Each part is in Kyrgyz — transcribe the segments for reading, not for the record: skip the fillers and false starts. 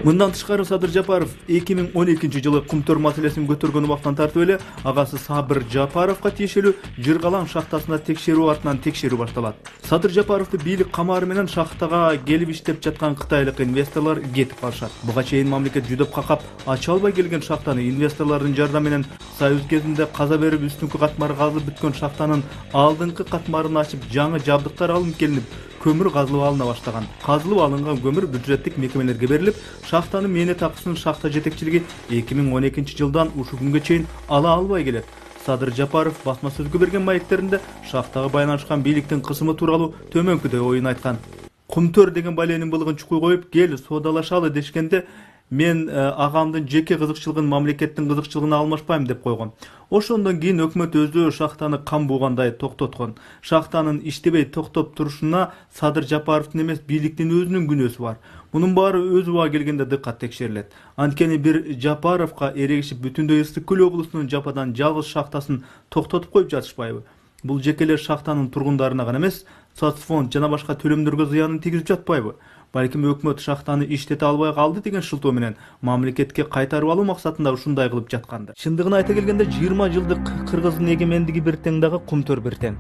Мындан тышкары Садыр Жапаров 2012-жылы Кумтөр маселесин көтөргөн убактан тартып эле агасы Сабыр Жапаровго тиешелүү Жыргалаң шахтасына текшерүү артынан текшерүү башталат. Садыр Жапаровду бийлик камары менен шахтага келип иштеп жаткан кытайлык инвесторлор кетип калышат. Буга чейин мамлекет жүдөп какап ача албай келген шахтаны инвесторлордун жардамы менен союз кезинде каза берип үстүнкү катмары казылып бүткөн шахтанын алдыңкы катмарын ачып жаңы жабдыктар алынып келинип көмүр казылып алына баштаган. Казылып алынган көмүр бюджеттик мекемелерге берилип, шахтанын мээнет акысын шахта жетекчилиги 2012-жылдан ушул күнгө чейин ала албай келет. Садыр Жапаров басма сөзгө берген маектеринде шахтага байланышкан бийликтин кысымы тууралуу төмөнкүдөй оюн айткан. Кумтөр деген баленин былыгын чукуй коюп, кел соодалашалы дешкенде, мен агамдын жеке кызыкчылыгын мамлекеттин кызыкчылыгына алмашпайм деп койгон. Ошондон кийин өкмөт өзү шахтаны кам бугандай токтоткон. Шахтанын иштебей токтоп турушуна Садыр Жапаровдун эмес, бийликтин өзүнүн күнөөсү бар. Мунун баары өз уба келгенде дыккат текшерилет. Анткени бир Жапаровго эрегишип бүтүндөй Ысык Көл облусунун жападан жалгыз шахтасын токтотуп коюп жатышпайбы? Бул жеке эле шахтанын тургундарына гана эмес, соцфонд жана башка төлөмдөргө зыянын тийгизип жатпайбы? Балким өкмөт шахтаны иштете албай калды деген шылтоо менен мамлекетке кайтарып алуу максатында ушундай кылып жатканды. Чындыгын айта келгенде 20 жылдык Кыргыздын эгемендиги бир тең дагы Кумтөр бир тең.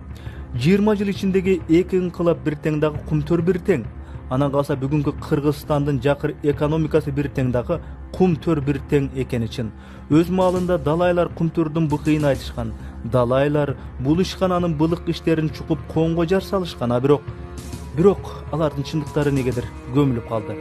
20 жыл ичиндеги эки инкылап бир тең дагы Кумтөр бир тең. Анан калса бүгүнкү Кыргызстандын жакыр экономикасы бир тең дагы Кумтөр бир тең экени чын. Өз маалында далайлар Кумтөрдүн быкыйын айтышкан. Далайлар бул ишкананын былык иштерин чукуп коомго жар салышкан, бирок алардын чындыктары негедир көмүлүп калды.